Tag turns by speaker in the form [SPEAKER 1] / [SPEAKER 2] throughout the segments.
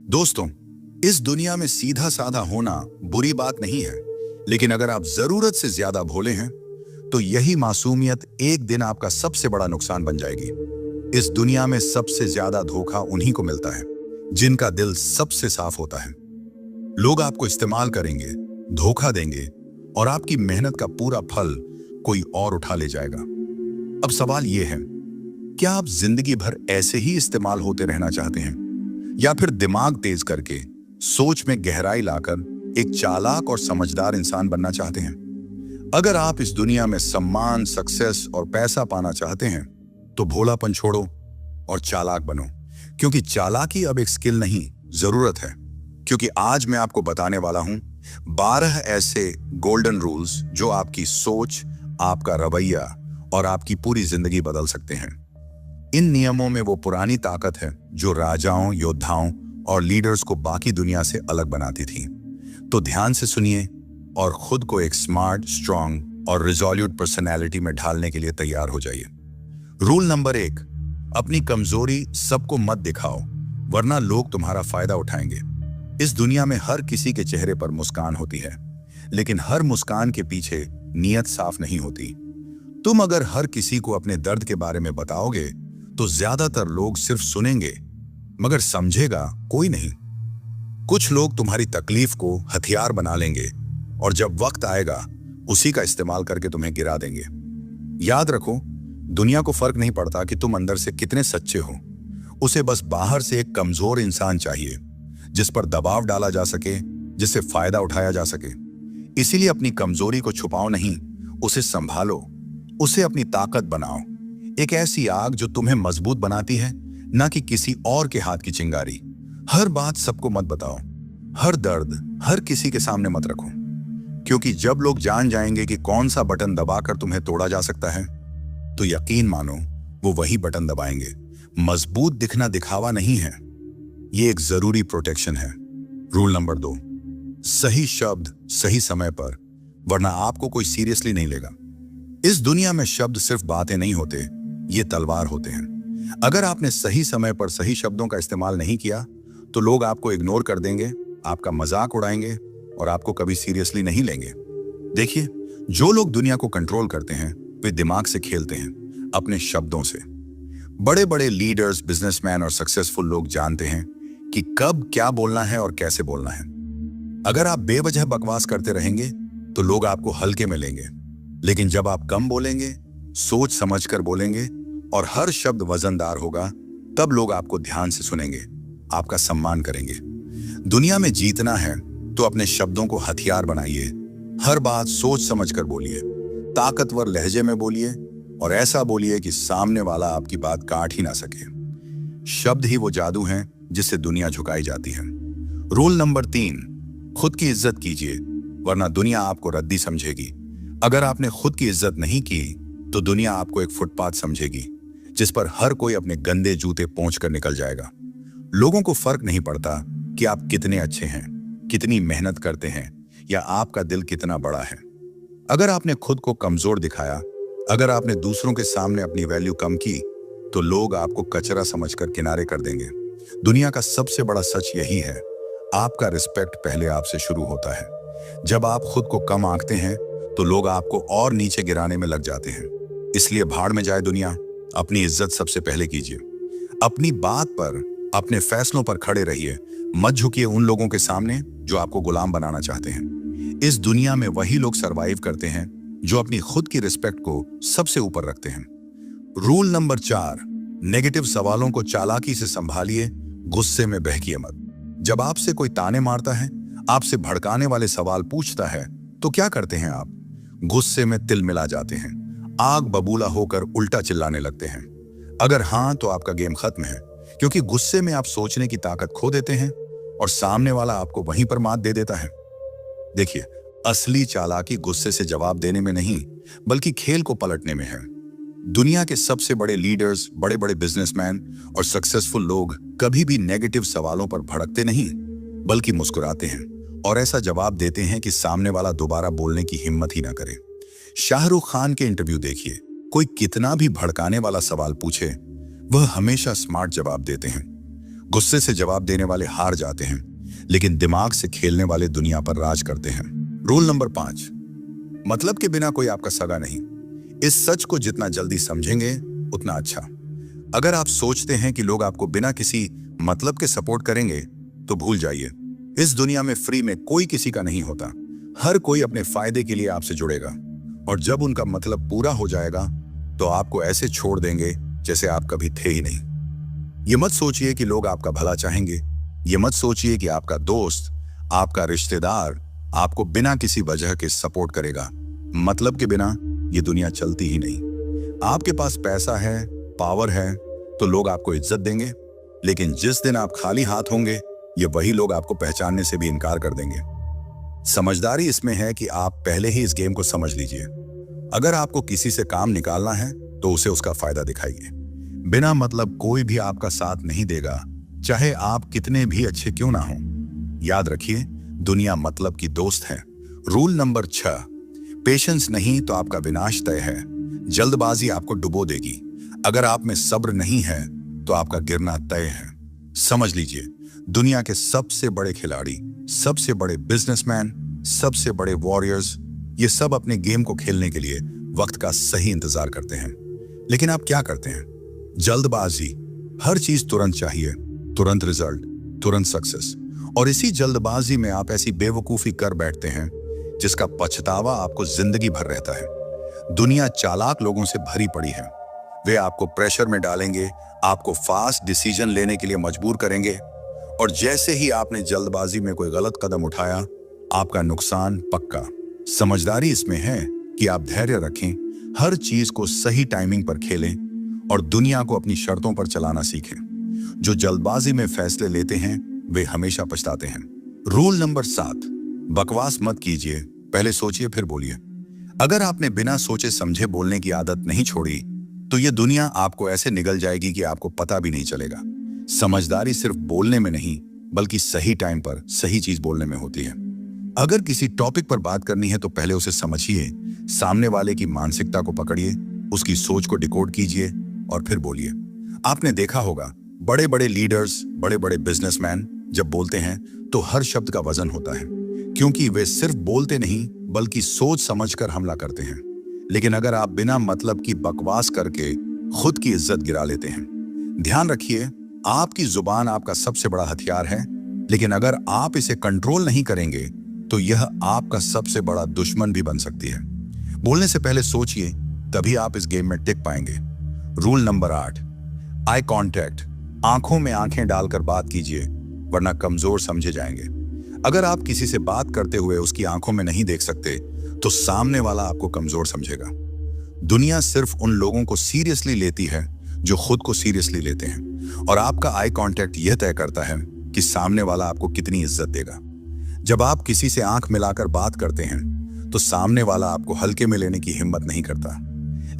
[SPEAKER 1] दोस्तों, इस दुनिया में सीधा साधा होना बुरी बात नहीं है, लेकिन अगर आप जरूरत से ज्यादा भोले हैं तो यही मासूमियत एक दिन आपका सबसे बड़ा नुकसान बन जाएगी। इस दुनिया में सबसे ज्यादा धोखा उन्हीं को मिलता है जिनका दिल सबसे साफ होता है। लोग आपको इस्तेमाल करेंगे, धोखा देंगे और आपकी मेहनत का पूरा फल कोई और उठा ले जाएगा। अब सवाल यह है, क्या आप जिंदगी भर ऐसे ही इस्तेमाल होते रहना चाहते हैं, या फिर दिमाग तेज करके सोच में गहराई लाकर एक चालाक और समझदार इंसान बनना चाहते हैं? अगर आप इस दुनिया में सम्मान, सक्सेस और पैसा पाना चाहते हैं तो भोलापन छोड़ो और चालाक बनो, क्योंकि चालाकी अब एक स्किल नहीं, जरूरत है। क्योंकि आज मैं आपको बताने वाला हूं 12 ऐसे गोल्डन रूल्स जो आपकी सोच, आपका रवैया और आपकी पूरी जिंदगी बदल सकते हैं। इन नियमों में वो पुरानी ताकत है जो राजाओं, योद्धाओं और लीडर्स को बाकी दुनिया से अलग बनाती थी। तो ध्यान से सुनिए और खुद को एक स्मार्ट, स्ट्रांग और रिजोल्यूट पर्सनैलिटी में ढालने के लिए तैयार हो जाइए। रूल नंबर 1, अपनी कमजोरी सबको मत दिखाओ, वरना लोग तुम्हारा फायदा उठाएंगे। इस दुनिया में हर किसी के चेहरे पर मुस्कान होती है, लेकिन हर मुस्कान के पीछे नीयत साफ नहीं होती। तुम अगर हर किसी को अपने दर्द के बारे में बताओगे तो ज्यादातर लोग सिर्फ सुनेंगे, मगर समझेगा कोई नहीं। कुछ लोग तुम्हारी तकलीफ को हथियार बना लेंगे और जब वक्त आएगा उसी का इस्तेमाल करके तुम्हें गिरा देंगे। याद रखो, दुनिया को फर्क नहीं पड़ता कि तुम अंदर से कितने सच्चे हो। उसे बस बाहर से एक कमजोर इंसान चाहिए जिस पर दबाव डाला जा सके, जिससे फायदा उठाया जा सके। इसीलिए अपनी कमजोरी को छुपाओ नहीं, उसे संभालो, उसे अपनी ताकत बनाओ। एक ऐसी आग जो तुम्हें मजबूत बनाती है, ना कि किसी और के हाथ की चिंगारी। हर बात सबको मत बताओ, हर दर्द हर किसी के सामने मत रखो, क्योंकि जब लोग जान जाएंगे कि कौन सा बटन दबाकर तुम्हें तोड़ा जा सकता है, तो यकीन मानो वो वही बटन दबाएंगे। मजबूत दिखना दिखावा नहीं है, ये एक जरूरी प्रोटेक्शन है। रूल नंबर 2, सही शब्द सही समय पर, वरना आपको कोई सीरियसली नहीं लेगा। इस दुनिया में शब्द सिर्फ बातें नहीं होते, ये तलवार होते हैं। अगर आपने सही समय पर सही शब्दों का इस्तेमाल नहीं किया तो लोग आपको इग्नोर कर देंगे, आपका मजाक उड़ाएंगे और आपको कभी सीरियसली नहीं लेंगे। देखिए, जो लोग दुनिया को कंट्रोल करते हैं वे दिमाग से खेलते हैं, अपने शब्दों से। बड़े बड़े लीडर्स, बिजनेसमैन और सक्सेसफुल लोग जानते हैं कि कब क्या बोलना है और कैसे बोलना है। अगर आप बेवजह बकवास करते रहेंगे तो लोग आपको हल्के में लेंगे, लेकिन जब आप कम बोलेंगे, सोच समझकर बोलेंगे और हर शब्द वजनदार होगा, तब लोग आपको ध्यान से सुनेंगे, आपका सम्मान करेंगे। दुनिया में जीतना है तो अपने शब्दों को हथियार बनाइए। हर बात सोच समझकर बोलिए, ताकतवर लहजे में बोलिए और ऐसा बोलिए कि सामने वाला आपकी बात काट ही ना सके। शब्द ही वो जादू है जिससे दुनिया झुकाई जाती है। रूल नंबर 3, खुद की इज्जत कीजिए, वरना दुनिया आपको रद्दी समझेगी। अगर आपने खुद की इज्जत नहीं की तो दुनिया आपको एक फुटपाथ समझेगी जिस पर हर कोई अपने गंदे जूते पोंछ कर निकल जाएगा। लोगों को फर्क नहीं पड़ता कि आप कितने अच्छे हैं, कितनी मेहनत करते हैं या आपका दिल कितना बड़ा है। अगर आपने खुद को कमजोर दिखाया, अगर आपने दूसरों के सामने अपनी वैल्यू कम की, तो लोग आपको कचरा समझकर किनारे कर देंगे। दुनिया का सबसे बड़ा सच यही है, आपका रिस्पेक्ट पहले आपसे शुरू होता है। जब आप खुद को कम आंकते हैं तो लोग आपको और नीचे गिराने में लग जाते हैं। इसलिए भाड़ में जाए दुनिया, अपनी इज्जत सबसे पहले कीजिए। अपनी बात पर, अपने फैसलों पर खड़े रहिए। मत झुकिए उन लोगों के सामने जो आपको गुलाम बनाना चाहते हैं। इस दुनिया में वही लोग सरवाइव करते हैं जो अपनी खुद की रिस्पेक्ट को सबसे ऊपर रखते हैं। रूल नंबर 4, नेगेटिव सवालों को चालाकी से संभालिए, गुस्से में बहकिए मत। जब आपसे कोई ताने मारता है, आपसे भड़काने वाले सवाल पूछता है, तो क्या करते हैं आप? गुस्से में तिल मिला जाते हैं, आग बबूला होकर उल्टा चिल्लाने लगते हैं। अगर हां, तो आपका गेम खत्म है, क्योंकि गुस्से में आप सोचने की ताकत खो देते हैं और सामने वाला आपको वहीं पर मात दे देता है। देखिए, असली चालाकी गुस्से से जवाब देने में नहीं, बल्कि खेल को पलटने में है। दुनिया के सबसे बड़े लीडर्स, बड़े बड़े बिजनेसमैन और सक्सेसफुल लोग कभी भी नेगेटिव सवालों पर भड़कते नहीं, बल्कि मुस्कुराते हैं और ऐसा जवाब देते हैं कि सामने वाला दोबारा बोलने की हिम्मत ही ना करे। शाहरुख खान के इंटरव्यू देखिए, कोई कितना भी भड़काने वाला सवाल पूछे, वह हमेशा स्मार्ट जवाब देते हैं। गुस्से से जवाब देने वाले हार जाते हैं, लेकिन दिमाग से खेलने वाले दुनिया पर राज करते हैं। रूल नंबर 5, मतलब के बिना कोई आपका सगा नहीं। इस सच को जितना जल्दी समझेंगे उतना अच्छा। अगर आप सोचते हैं कि लोग आपको बिना किसी मतलब के सपोर्ट करेंगे तो भूल जाइए। इस दुनिया में फ्री में कोई किसी का नहीं होता। हर कोई अपने फायदे के लिए आपसे जुड़ेगा, और जब उनका मतलब पूरा हो जाएगा तो आपको ऐसे छोड़ देंगे जैसे आप कभी थे ही नहीं। ये मत सोचिए कि लोग आपका भला चाहेंगे। ये मत सोचिए कि आपका दोस्त, आपका रिश्तेदार आपको बिना किसी वजह के सपोर्ट करेगा। मतलब के बिना ये दुनिया चलती ही नहीं। आपके पास पैसा है, पावर है, तो लोग आपको इज्जत देंगे, लेकिन जिस दिन आप खाली हाथ होंगे ये वही लोग आपको पहचानने से भी इनकार कर देंगे। समझदारी इसमें है कि आप पहले ही इस गेम को समझ लीजिए। अगर आपको किसी से काम निकालना है तो उसे उसका फायदा दिखाइए। बिना मतलब कोई भी आपका साथ नहीं देगा, चाहे आप कितने भी अच्छे क्यों ना हो। याद रखिए, दुनिया मतलब की दोस्त है। रूल नंबर 6, पेशेंस नहीं तो आपका विनाश तय है। जल्दबाजी आपको डुबो देगी। अगर आप में सब्र नहीं है तो आपका गिरना तय है। समझ लीजिए, दुनिया के सबसे बड़े खिलाड़ी, सबसे बड़े बिजनेसमैन, सबसे बड़े वॉरियर्स, ये सब अपने गेम को खेलने के लिए वक्त का सही इंतजार करते हैं। लेकिन आप क्या करते हैं? जल्दबाजी। हर चीज तुरंत चाहिए, तुरंत रिजल्ट, तुरंत सक्सेस। और इसी जल्दबाजी में आप ऐसी बेवकूफी कर बैठते हैं जिसका पछतावा आपको जिंदगी भर रहता है। दुनिया चालाक लोगों से भरी पड़ी है। वे आपको प्रेशर में डालेंगे, आपको फास्ट डिसीजन लेने के लिए मजबूर करेंगे, और जैसे ही आपने जल्दबाजी में कोई गलत कदम उठाया, आपका नुकसान पक्का। समझदारी इसमें है कि आप धैर्य रखें, हर चीज को सही टाइमिंग पर खेलें और दुनिया को अपनी शर्तों पर चलाना सीखें। जो जल्दबाजी में फैसले लेते हैं वे हमेशा पछताते हैं। रूल नंबर 7, बकवास मत कीजिए, पहले सोचिए फिर बोलिए। अगर आपने बिना सोचे समझे बोलने की आदत नहीं छोड़ी तो ये दुनिया आपको ऐसे निगल जाएगी कि आपको पता भी नहीं चलेगा। समझदारी सिर्फ बोलने में नहीं बल्कि सही टाइम पर सही चीज बोलने में होती है। अगर किसी टॉपिक पर बात करनी है तो पहले उसे समझिए, सामने वाले की मानसिकता को पकड़िए, उसकी सोच को डिकोड कीजिए और फिर बोलिए। आपने देखा होगा, बड़े बड़े लीडर्स, बड़े बड़े बिजनेसमैन जब बोलते हैं तो हर शब्द का वजन होता है, क्योंकि वे सिर्फ बोलते नहीं बल्कि सोच समझकर हमला करते हैं। लेकिन अगर आप बिना मतलब की बकवास करके खुद की इज्जत गिरा लेते हैं, ध्यान रखिए, आपकी जुबान आपका सबसे बड़ा हथियार है, लेकिन अगर आप इसे कंट्रोल नहीं करेंगे तो यह आपका सबसे बड़ा दुश्मन भी बन सकती है। बोलने से पहले सोचिए, तभी आप इस गेम में टिक पाएंगे। Rule number 8, eye contact. आंखों में आंखें डालकर बात कीजिए, वरना कमजोर समझे जाएंगे। अगर आप किसी से बात करते हुए उसकी आंखों में नहीं देख सकते तो सामने वाला आपको कमजोर समझेगा। दुनिया सिर्फ उन लोगों को सीरियसली लेती है जो खुद को सीरियसली लेते हैं, और आपका आई कांटेक्ट यह तय करता है कि सामने वाला आपको कितनी इज्जत देगा। जब आप किसी से आंख मिलाकर बात करते हैं तो सामने वाला आपको हल्के में लेने की हिम्मत नहीं करता,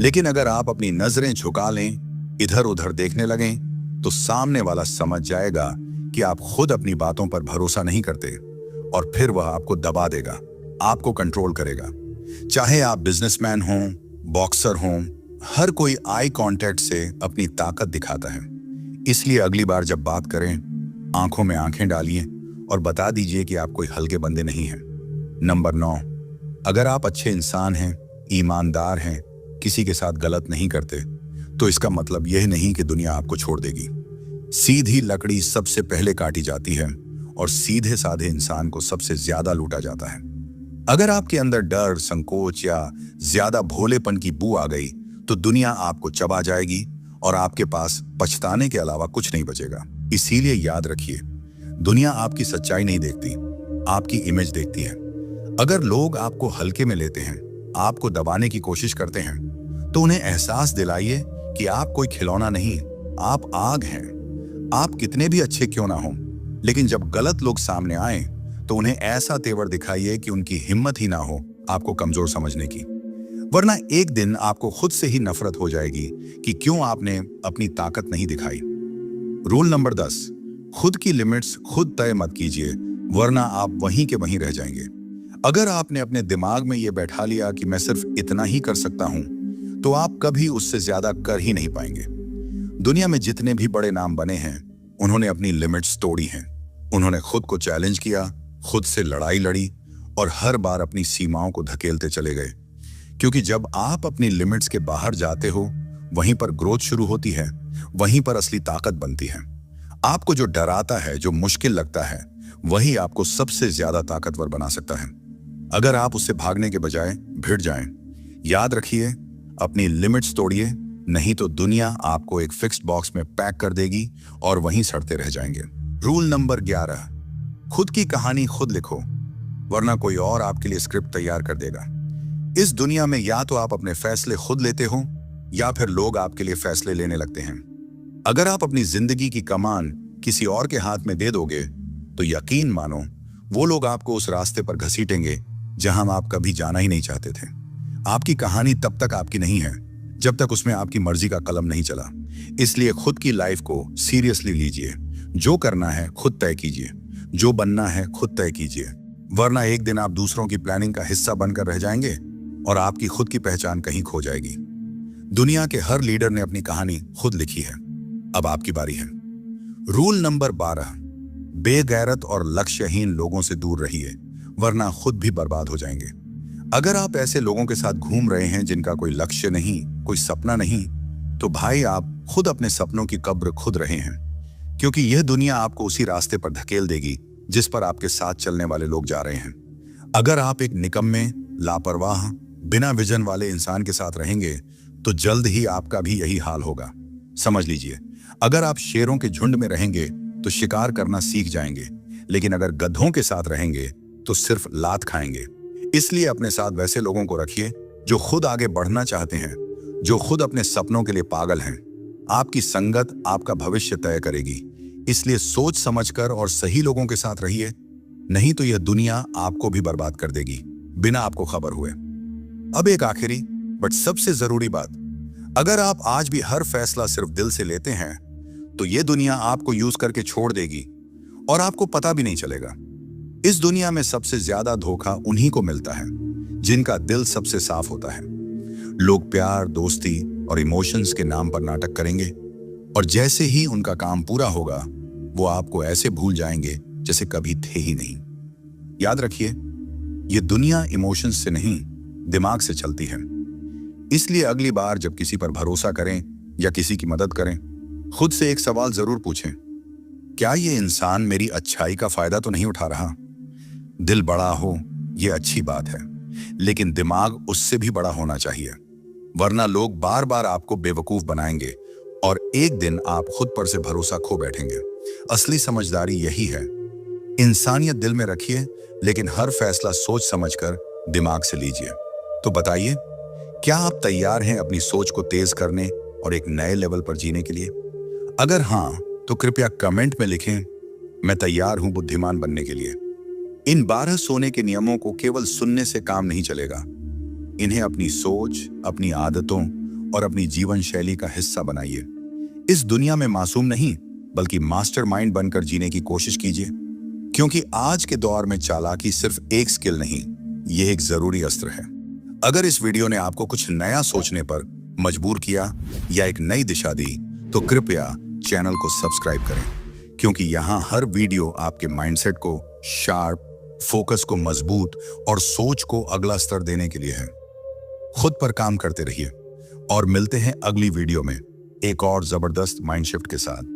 [SPEAKER 1] लेकिन अगर आप अपनी नजरें झुका लें, इधर उधर देखने लगें, तो सामने वाला समझ जाएगा कि आप खुद अपनी बातों पर भरोसा नहीं करते, और फिर वह आपको दबा देगा, आपको कंट्रोल करेगा। चाहे आप बिजनेसमैन हों, बॉक्सर हों, हर कोई आई कांटेक्ट से अपनी ताकत दिखाता है। इसलिए अगली बार जब बात करें, आंखों में आंखें डालिए और बता दीजिए कि आप कोई हल्के बंदे नहीं हैं। नंबर 9, अगर आप अच्छे इंसान हैं, ईमानदार हैं, किसी के साथ गलत नहीं करते, तो इसका मतलब यह नहीं कि दुनिया आपको छोड़ देगी। सीधी लकड़ी सबसे पहले काटी जाती है और सीधे साधे इंसान को सबसे ज्यादा लूटा जाता है। अगर आपके अंदर डर, संकोच या ज्यादा भोलेपन की बू आ गई तो दुनिया आपको चबा जाएगी और आपके पास पछताने के अलावा कुछ नहीं बचेगा। इसीलिए याद रखिए, दुनिया आपकी सच्चाई नहीं देखती, आपकी इमेज देखती है। अगर लोग आपको हल्के में लेते हैं, आपको दबाने की कोशिश करते हैं, तो उन्हें एहसास दिलाइए कि आप कोई खिलौना नहीं, आप आग हैं। आप कितने भी अच्छे क्यों ना हो, लेकिन जब गलत लोग सामने आए तो उन्हें ऐसा तेवर दिखाइए कि उनकी हिम्मत ही ना हो आपको कमजोर समझने की, वरना एक दिन आपको खुद से ही नफरत हो जाएगी कि क्यों आपने अपनी ताकत नहीं दिखाई। रूल नंबर 10, खुद की लिमिट्स खुद तय मत कीजिए, वरना आप वहीं के वहीं रह जाएंगे। अगर आपने अपने दिमाग में यह बैठा लिया कि मैं सिर्फ इतना ही कर सकता हूं, तो आप कभी उससे ज्यादा कर ही नहीं पाएंगे। दुनिया में जितने भी बड़े नाम बने हैं, उन्होंने अपनी लिमिट्स तोड़ी हैं। उन्होंने खुद को चैलेंज किया, खुद से लड़ाई लड़ी और हर बार अपनी सीमाओं को धकेलते चले गए। क्योंकि जब आप अपनी लिमिट्स के बाहर जाते हो, वहीं पर ग्रोथ शुरू होती है, वहीं पर असली ताकत बनती है। आपको जो डराता है, जो मुश्किल लगता है, वही आपको सबसे ज्यादा ताकतवर बना सकता है। अगर आप उससे भागने के बजाय भिड़ जाएं, याद रखिए, अपनी लिमिट्स तोड़िए, नहीं तो दुनिया आपको एक फिक्स्ड बॉक्स में पैक कर देगी और वहीं सड़ते रह जाएंगे। रूल नंबर 11, खुद की कहानी खुद लिखो, वरना कोई और आपके लिए स्क्रिप्ट तैयार कर देगा। इस दुनिया में या तो आप अपने फैसले खुद लेते हो या फिर लोग आपके लिए फैसले लेने लगते हैं। अगर आप अपनी जिंदगी की कमान किसी और के हाथ में दे दोगे, तो यकीन मानो वो लोग आपको उस रास्ते पर घसीटेंगे जहां आप कभी जाना ही नहीं चाहते थे। आपकी कहानी तब तक आपकी नहीं है जब तक उसमें आपकी मर्जी का कलम नहीं चला। इसलिए खुद की लाइफ को सीरियसली लीजिए। जो करना है खुद तय कीजिए, जो बनना है खुद तय कीजिए, वरना एक दिन आप दूसरों की प्लानिंग का हिस्सा बनकर रह जाएंगे और आपकी खुद की पहचान कहीं खो जाएगी। दुनिया के हर लीडर ने अपनी कहानी खुद लिखी है। अब आपकी बारी है। रूल नंबर 12, बेगैरत और लक्ष्यहीन लोगों से दूर रहिए, वरना खुद भी बर्बाद हो जाएंगे। अगर आप ऐसे लोगों के साथ घूम रहे हैं जिनका कोई लक्ष्य नहीं, कोई सपना नहीं, तो भाई आप खुद अपने सपनों की कब्र खुद रहे हैं। क्योंकि यह दुनिया आपको उसी रास्ते पर धकेल देगी जिस पर आपके साथ चलने वाले लोग जा रहे हैं। अगर आप एक निकम्मे, लापरवाह, बिना विजन वाले इंसान के साथ रहेंगे तो जल्द ही आपका भी यही हाल होगा। समझ लीजिए, अगर आप शेरों के झुंड में रहेंगे तो शिकार करना सीख जाएंगे, लेकिन अगर गधों के साथ रहेंगे तो सिर्फ लात खाएंगे। इसलिए अपने साथ वैसे लोगों को रखिए जो खुद आगे बढ़ना चाहते हैं, जो खुद अपने सपनों के लिए पागल हैं। आपकी संगत आपका भविष्य तय करेगी, इसलिए सोच समझकर और सही लोगों के साथ रहिए, नहीं तो यह दुनिया आपको भी बर्बाद कर देगी बिना आपको खबर हुए। अब एक आखिरी बट सबसे जरूरी बात, अगर आप आज भी हर फैसला सिर्फ दिल से लेते हैं तो यह दुनिया आपको यूज करके छोड़ देगी और आपको पता भी नहीं चलेगा। इस दुनिया में सबसे ज्यादा धोखा उन्हीं को मिलता है जिनका दिल सबसे साफ होता है। लोग प्यार, दोस्ती और इमोशंस के नाम पर नाटक करेंगे और जैसे ही उनका काम पूरा होगा वो आपको ऐसे भूल जाएंगे जैसे कभी थे ही नहीं। याद रखिए, ये दुनिया इमोशंस से नहीं, दिमाग से चलती है। इसलिए अगली बार जब किसी पर भरोसा करें या किसी की मदद करें, खुद से एक सवाल जरूर पूछें, क्या ये इंसान मेरी अच्छाई का फायदा तो नहीं उठा रहा? दिल बड़ा हो ये अच्छी बात है, लेकिन दिमाग उससे भी बड़ा होना चाहिए, वरना लोग बार बार आपको बेवकूफ बनाएंगे और एक दिन आप खुद पर से भरोसा खो बैठेंगे। असली समझदारी यही है, इंसानियत दिल में रखिए, लेकिन हर फैसला सोच समझकर दिमाग से लीजिए। तो बताइए, क्या आप तैयार हैं अपनी सोच को तेज करने और एक नए लेवल पर जीने के लिए? अगर हाँ, तो कृपया कमेंट में लिखें, मैं तैयार हूं बुद्धिमान बनने के लिए। इन 12 सोने के नियमों को केवल सुनने से काम नहीं चलेगा, इन्हें अपनी सोच, अपनी आदतों और अपनी जीवन शैली का हिस्सा बनाइए। इस दुनिया में मासूम नहीं बल्कि मास्टरमाइंड बनकर जीने की कोशिश कीजिए, क्योंकि आज के दौर में चालाकी सिर्फ एक स्किल नहीं, यह एक जरूरी अस्त्र है। अगर इस वीडियो ने आपको कुछ नया सोचने पर मजबूर किया या एक नई दिशा दी, तो कृपया चैनल को सब्सक्राइब करें, क्योंकि यहाँ हर वीडियो आपके माइंडसेट को शार्प, फोकस को मजबूत और सोच को अगला स्तर देने के लिए है। खुद पर काम करते रहिए और मिलते हैं अगली वीडियो में एक और जबरदस्त माइंड शिफ्ट के साथ।